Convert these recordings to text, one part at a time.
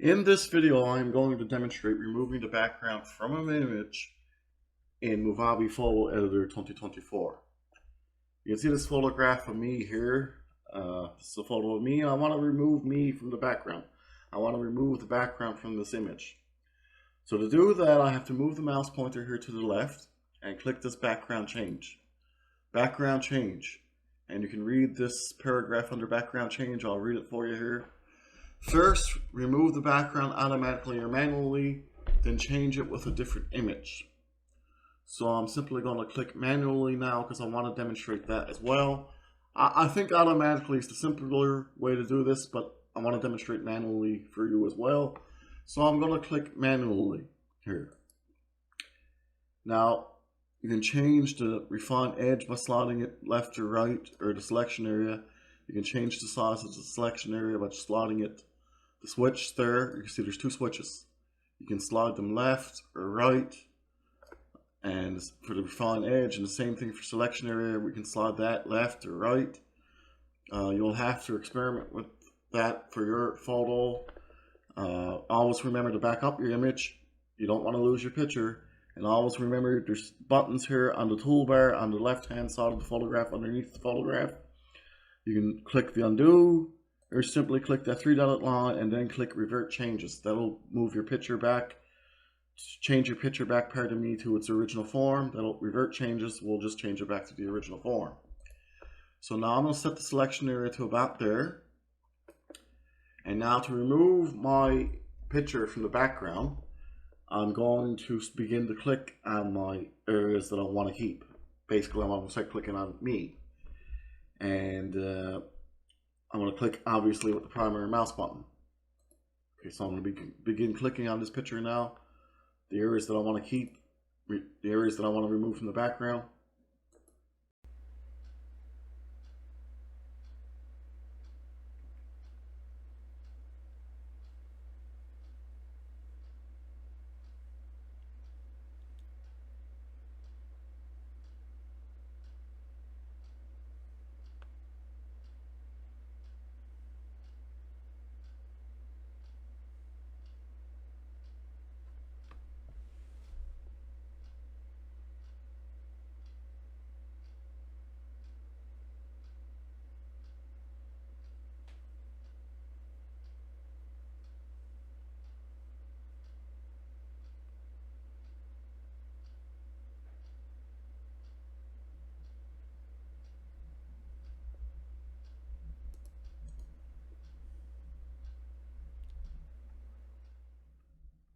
In this video, I am going to demonstrate removing the background from an image in Movavi Photo Editor 2024. You can see this photograph of me here. This is a photo of me. I want to remove me from the background. I want to remove the background from this image. So to do that, I have to move the mouse pointer here to the left and click this background change. Background change. And you can read this paragraph under background change. I'll read it for you here. First, remove the background automatically or manually, then change it with a different image. So I'm simply going to click manually now because I want to demonstrate that as well. I think automatically is the simpler way to do this, but I want to demonstrate manually for you as well. So I'm going to click manually here. Now, you can change the refine edge by sliding it left or right, or the selection area. You can change the size of the selection area by just sliding it. The switch there, you can see there's two switches. You can slide them left or right, and for the refine edge, and the same thing for selection area, we can slide that left or right. You'll have to experiment with that for your photo. Always remember to back up your image. You don't want to lose your picture. And always remember there's buttons here on the toolbar on the left hand side of the photograph underneath the photograph. You can click the undo, or simply click that three-dotted line and then click revert changes. That'll move your picture back, change your picture back, pardon me, to its original form. That'll revert changes, we'll just change it back to the original form. So now I'm going to set the selection area to about there. And now to remove my picture from the background, I'm going to begin to click on my areas that I want to keep. Basically, I'm going to start clicking on me. And I'm going to click, obviously, with the primary mouse button. Okay, so I'm going to begin clicking on this picture now. The areas that I want to keep, the areas that I want to remove from the background.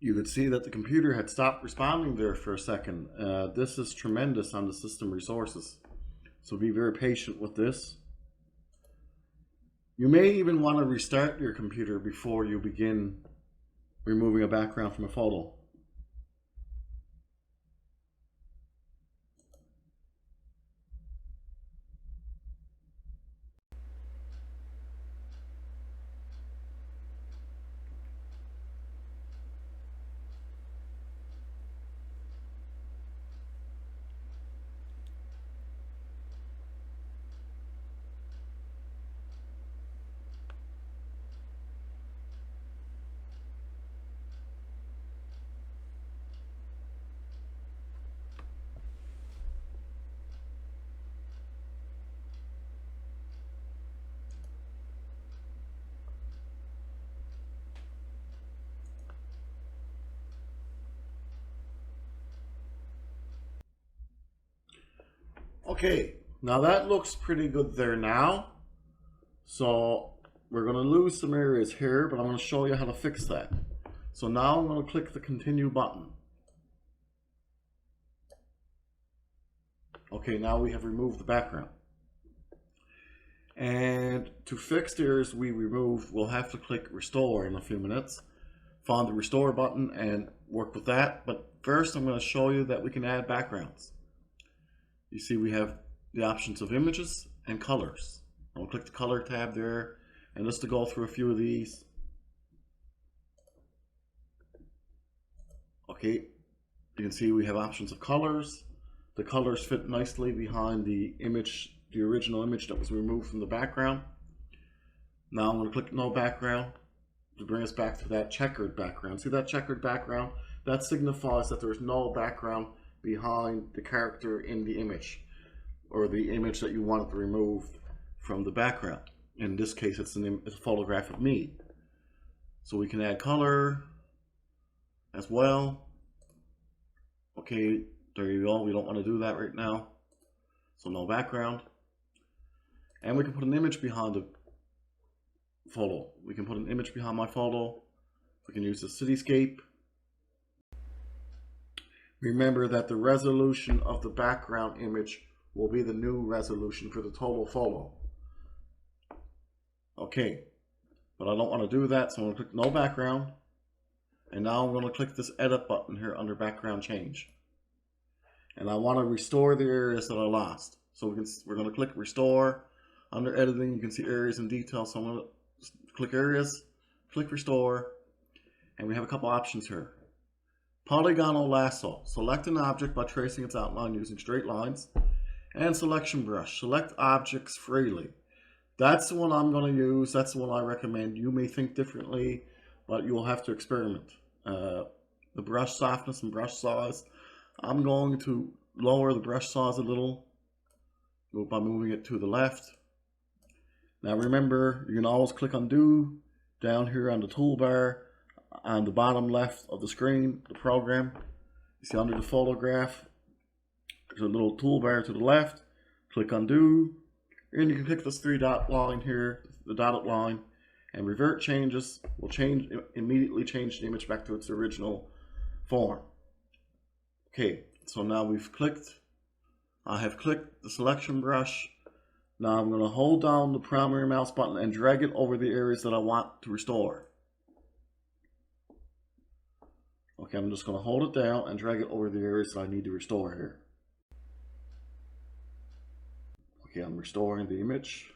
You could see that the computer had stopped responding there for a second. This is tremendous on the system resources. So be very patient with this. You may even want to restart your computer before you begin removing a background from a photo. Okay, now that looks pretty good there now. So we're going to lose some areas here, but I'm going to show you how to fix that. So now I'm going to click the continue button. Okay, now we have removed the background. And to fix the areas we removed, we'll have to click restore in a few minutes. Find the restore button and work with that. But first I'm going to show you that we can add backgrounds. You see we have the options of images and colors. I'll click the color tab there, and just to go through a few of these. Okay, you can see we have options of colors. The colors fit nicely behind the image, the original image that was removed from the background. Now I'm going to click no background. to bring us back to that checkered background. See that checkered background? That signifies that there's no background behind the character in the image, or the image that you wanted to remove from the background. In this case, it's a photograph of me. So we can add color as well. Okay, there you go. We don't want to do that right now. So no background. And we can put an image behind the photo. We can put an image behind my photo. We can use the cityscape. Remember that the resolution of the background image will be the new resolution for the total photo. Okay, but I don't want to do that, so I'm going to click no background. And now I'm going to click this edit button here under background change. And I want to restore the areas that I lost. So we're going to click restore. Under editing, you can see areas and details. So I'm going to click areas, click restore, and we have a couple options here. Polygonal lasso. Select an object by tracing its outline using straight lines. And selection brush. Select objects freely. That's the one I'm going to use. That's the one I recommend. You may think differently, but you'll have to experiment. The brush softness and brush size. I'm going to lower the brush size a little by moving it to the left. Now remember, you can always click undo down here on the toolbar on the bottom left of the screen, the program. You see under the photograph, there's a little toolbar to the left. Click undo, and you can click this three-dot line here, the dotted line, and revert changes will immediately change the image back to its original form. Okay, so now I have clicked the selection brush. Now I'm going to hold down the primary mouse button and drag it over the areas that I want to restore. Okay, I'm just going to hold it down and drag it over the areas that I need to restore here. Okay, I'm restoring the image.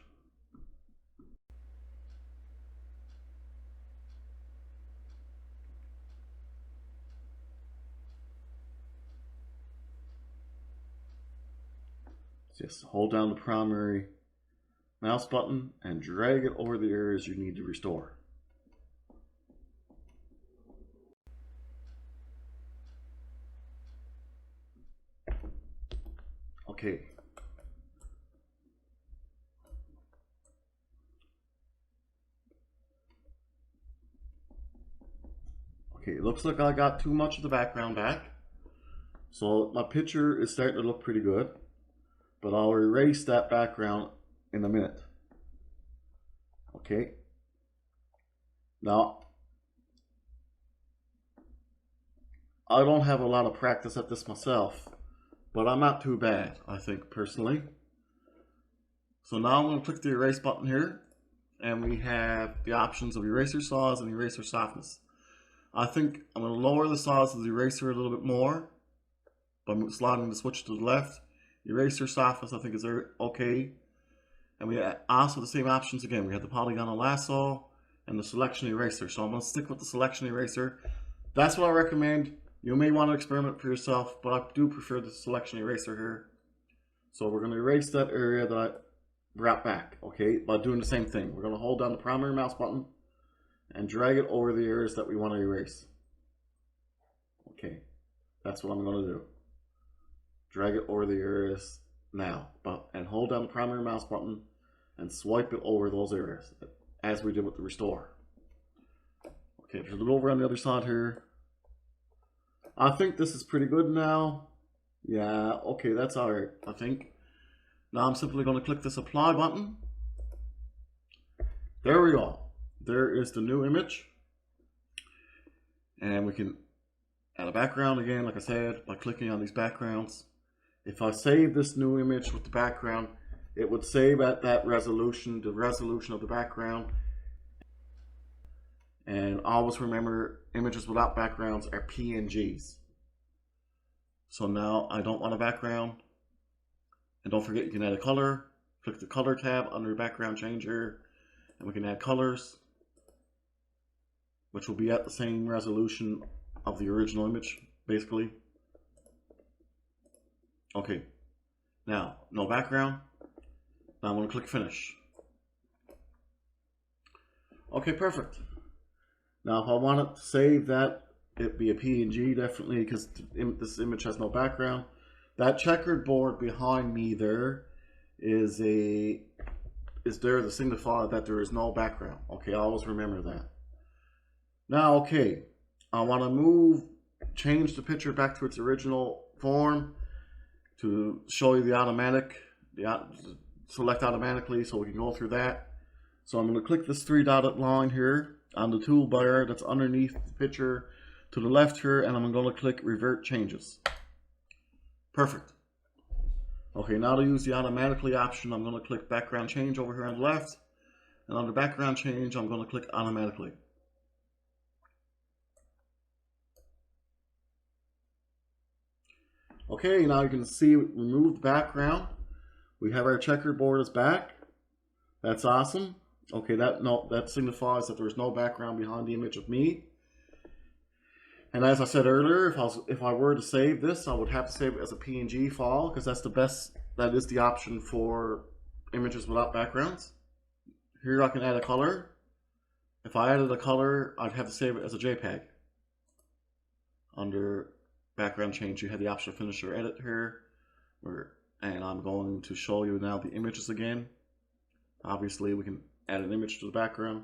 Just hold down the primary mouse button and drag it over the areas you need to restore. Okay. Okay, it looks like I got too much of the background back. So my picture is starting to look pretty good. But I'll erase that background in a minute. Okay. Now, I don't have a lot of practice at this myself, but I'm not too bad, I think, personally. So now I'm going to click the erase button here, and we have the options of eraser size and eraser softness. I think I'm going to lower the size of the eraser a little bit more by sliding the switch to the left. Eraser softness, I think, is okay. And we also have the same options again. We have the polygonal lasso and the selection eraser. So I'm going to stick with the selection eraser. That's what I recommend. You may want to experiment for yourself, but I do prefer the selection eraser here. So we're going to erase that area that I brought back, okay, by doing the same thing. We're going to hold down the primary mouse button and drag it over the areas that we want to erase. Okay, that's what I'm going to do. Drag it over the areas now, and hold down the primary mouse button and swipe it over those areas as we did with the restore. Okay, there's a little over on the other side here. I think this is pretty good now. Yeah, okay, that's alright, I think. Now I'm simply going to click this apply button. There we go. There is the new image. And we can add a background again, like I said, by clicking on these backgrounds. If I save this new image with the background, it would save at that resolution, the resolution of the background. And always remember, images without backgrounds are PNGs. So now I don't want a background. And don't forget, you can add a color. Click the color tab under background changer, and we can add colors, which will be at the same resolution of the original image, basically. Okay, now no background. Now I'm going to click finish. Okay, perfect. Now if I wanted to save that, it'd be a PNG definitely, because this image has no background. That checkered board behind me there is there to signify that there is no background. Okay, always remember that. Now, okay, I want to change the picture back to its original form to show you select automatically, so we can go through that. So I'm going to click this three-dotted line here on the toolbar that's underneath the picture to the left here, and I'm going to click Revert Changes. Perfect. Okay, now to use the automatically option, I'm going to click Background Change over here on the left, and under Background Change, I'm going to click Automatically. Okay, now you can see remove the background. We have our checkerboard is back. That's awesome. Okay, that signifies that there's no background behind the image of me. And as I said earlier, if I were to save this, I would have to save it as a PNG file, because that is the option for images without backgrounds. Here I can add a color. If I added a color, I'd have to save it as a JPEG. Under background change, you have the option of finish or edit here, and I'm going to show you now the images again. Obviously, we can add an image to the background.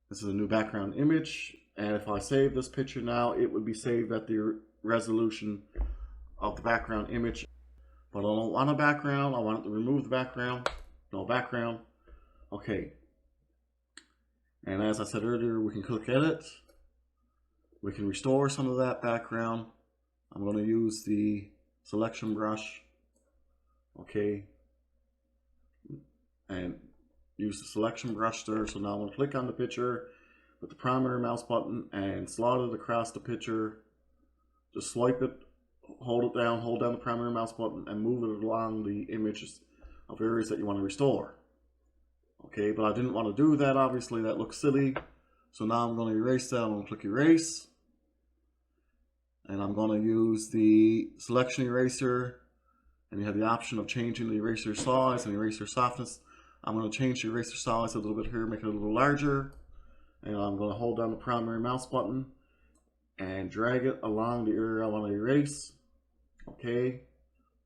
This is a new background image, and if I save this picture now, it would be saved at the resolution of the background image. But I don't want a background. I want it to remove the background. No background. Okay. And as I said earlier, we can click edit. We can restore some of that background. I'm going to use the selection brush. Okay. And use the selection brush there. So now I'm going to click on the picture with the primary mouse button and slide it across the picture. Just swipe it, hold it down, hold down the primary mouse button, and move it along the images of areas that you want to restore. Okay, but I didn't want to do that. Obviously, that looks silly. So now I'm going to erase that. I'm going to click erase. And I'm going to use the selection eraser. And you have the option of changing the eraser size and eraser softness. I'm going to change the eraser size a little bit here, make it a little larger. And I'm going to hold down the primary mouse button and drag it along the area I want to erase. Okay.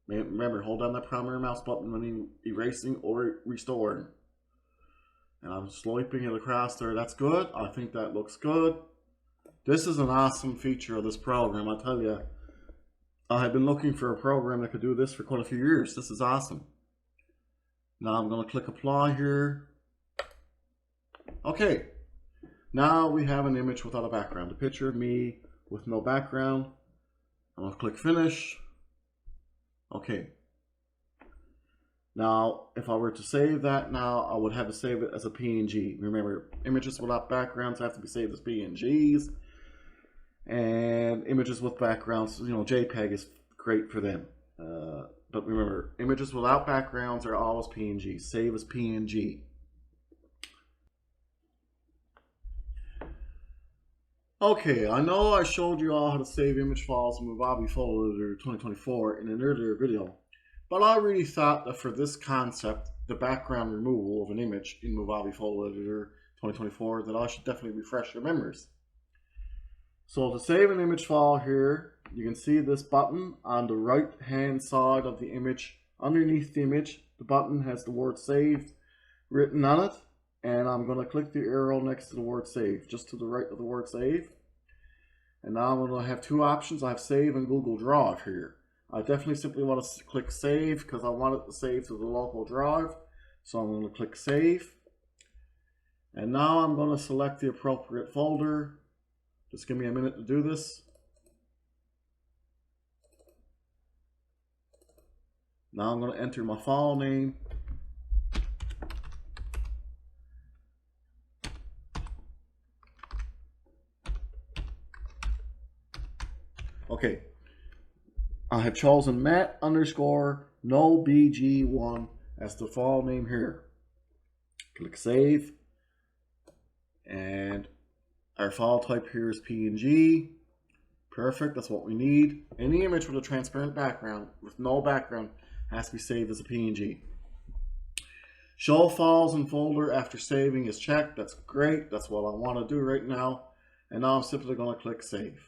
Remember, hold down that primary mouse button when you're erasing or restoring. And I'm swiping it across there. That's good. I think that looks good. This is an awesome feature of this program. I tell you, I have been looking for a program that could do this for quite a few years. This is awesome. Now I'm going to click apply here. Okay. Now we have an image without a background. A picture of me with no background. I'm going to click finish. Okay. Now, if I were to save that now, I would have to save it as a PNG. Remember, images without backgrounds have to be saved as PNGs. And images with backgrounds, JPEG is great for them. But remember, images without backgrounds are always PNG. Save as PNG. Okay, I know I showed you all how to save image files in Movavi Photo Editor 2024 in an earlier video. But I really thought that for this concept, the background removal of an image in Movavi Photo Editor 2024, that I should definitely refresh your memories. So to save an image file here, you can see this button on the right hand side of the image. Underneath the image, the button has the word saved written on it. And I'm going to click the arrow next to the word save, just to the right of the word save. And now I'm going to have two options. I have save and Google Drive here. I definitely simply want to click save because I want it to save to the local drive. So I'm going to click save. And now I'm going to select the appropriate folder. Just give me a minute to do this. Now I'm going to enter my file name. Okay, I have chosen Matt_NoBG1 as the file name here. Click save, and our file type here is PNG. Perfect, that's what we need. Any image with a transparent background, with no background, has to be saved as a PNG. Show files in folder after saving is checked. That's great. That's what I want to do right now. And now I'm simply going to click save.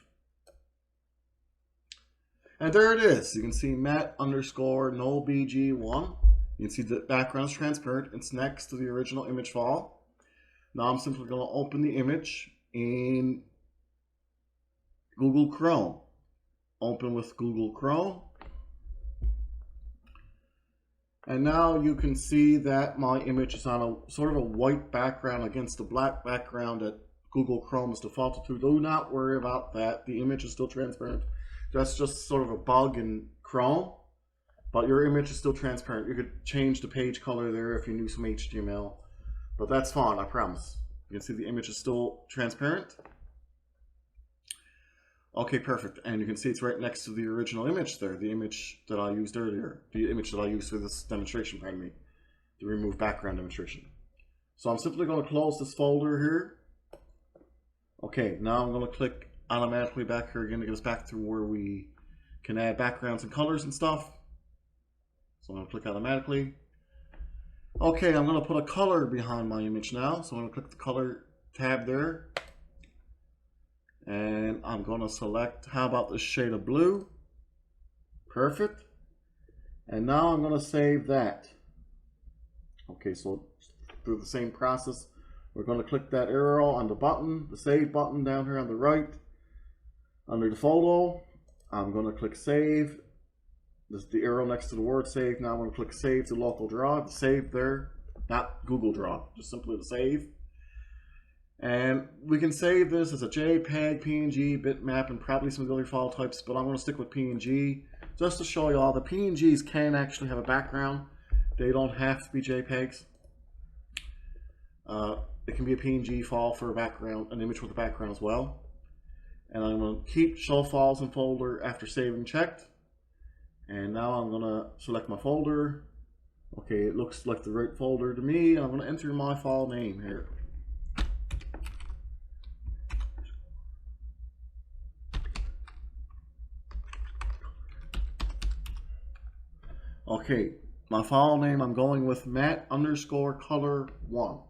And there it is. You can see Matt_NoBG1. You can see the background is transparent. It's next to the original image file. Now I'm simply going to open the image in Google Chrome. Open with Google Chrome. And now you can see that my image is on a sort of a white background against the black background that Google Chrome is defaulted to. Do not worry about that. The image is still transparent. That's just sort of a bug in Chrome, but your image is still transparent. You could change the page color there if you knew some HTML, but that's fine, I promise. You can see the image is still transparent. Okay, perfect. And you can see it's right next to the original image there, the image that I used earlier, the image that I used for this demonstration, pardon me, the remove background demonstration. So I'm simply going to close this folder here. Okay, now I'm going to click automatically back here again to get us back to where we can add backgrounds and colors and stuff. So I'm going to click automatically. Okay, I'm going to put a color behind my image now. So I'm going to click the color tab there. And I'm going to select, how about this shade of blue? Perfect. And now I'm going to save that. Okay, so through the same process, we're going to click that arrow on the button, the save button down here on the right. Under the photo, I'm going to click save. This is the arrow next to the word save. Now I'm going to click save to local draw. The save there, not Google Draw, just simply the save. And we can save this as a JPEG, PNG, bitmap, and probably some other file types, but I'm going to stick with PNG just to show you all the PNGs can actually have a background. They don't have to be JPEGs. It can be a PNG file for a background, an image with a background as well. And I'm going to keep show files in folder after saving checked. And now I'm going to select my folder. Okay, it looks like the right folder to me. I'm going to enter my file name here. Okay, my file name, I'm going with Matt_color1.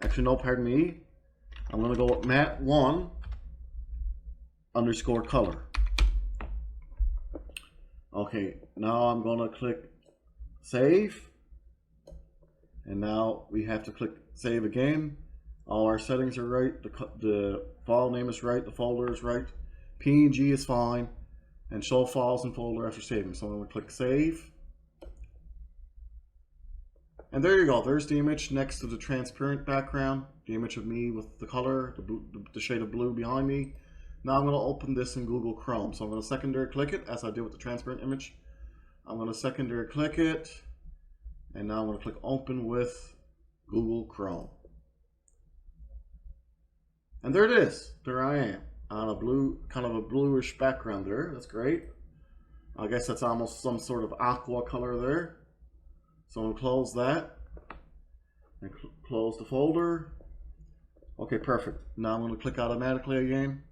Actually, no, pardon me. I'm going to go with Matt1_color. Okay, now I'm going to click save. And now we have to click save again. All our settings are right. The file name is right. The folder is right. PNG is fine. And show files in folder after saving. So I'm going to click save. And there you go. There's the image next to the transparent background. The image of me with the color, the shade of blue behind me. Now I'm going to open this in Google Chrome. So I'm going to secondary click it as I did with the transparent image. I'm going to secondary click it. And now I'm going to click open with Google Chrome. And there it is. There I am. On a blue, kind of a bluish background there. That's great. I guess that's almost some sort of aqua color there. So I'm going to close that and close the folder. Okay, perfect. Now I'm going to click automatically again.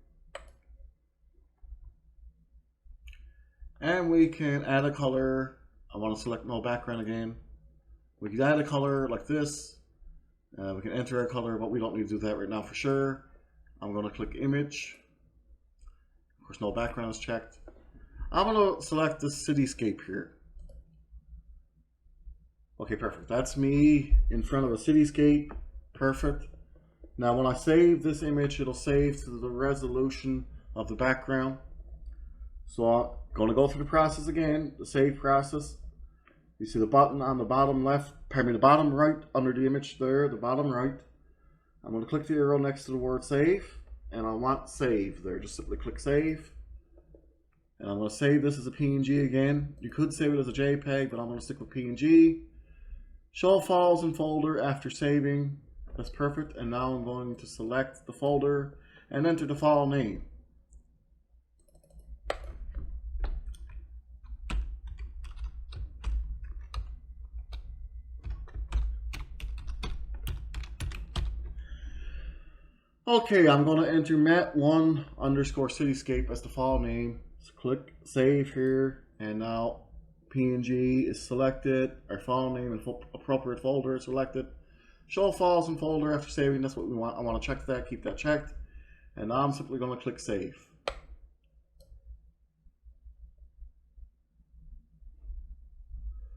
And we can add a color. I want to select no background again. We can add a color like this. We can enter a color, but we don't need to do that right now for sure. I'm going to click image. Of course, no background is checked. I'm going to select this cityscape here. Okay, perfect. That's me in front of a cityscape. Perfect. Now, when I save this image, it'll save to the resolution of the background. So I'm going to go through the process again, the save process. You see the button on the bottom left, pardon me, the bottom right under the image there, the bottom right. I'm going to click the arrow next to the word save. And I want save there. Just simply click save. And I'm going to save this as a PNG again. You could save it as a JPEG, but I'm going to stick with PNG. Show files in folder after saving. That's perfect. And now I'm going to select the folder and enter the file name. Okay, I'm going to enter Matt1_cityscape as the file name. So click save here, and now PNG is selected. Our file name and appropriate folder is selected. Show files and folder after saving. That's what we want. I want to check that. Keep that checked. And now I'm simply going to click save.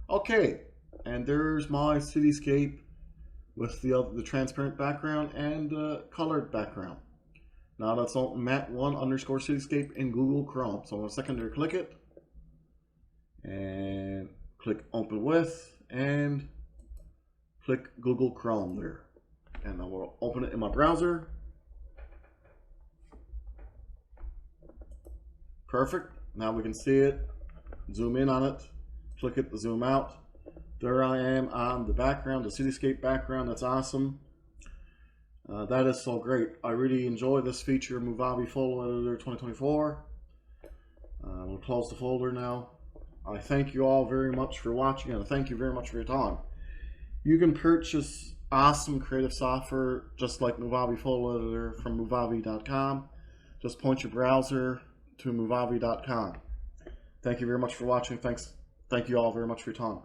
Okay, and there's my cityscape with the transparent background and colored background. Now let's open mat1_cityscape in Google Chrome. So I'm going to secondary click it and click open with and click Google Chrome there. And I will open it in my browser. Perfect. Now we can see it. Zoom in on it. Click it to zoom out. There I am on the background, the cityscape background. That's awesome. That is so great. I really enjoy this feature, Movavi Photo Editor 2024. We'll close the folder now. I thank you all very much for watching, and thank you very much for your time. You can purchase awesome creative software just like Movavi Photo Editor from Movavi.com. Just point your browser to Movavi.com. Thank you very much for watching. Thank you all very much for your time.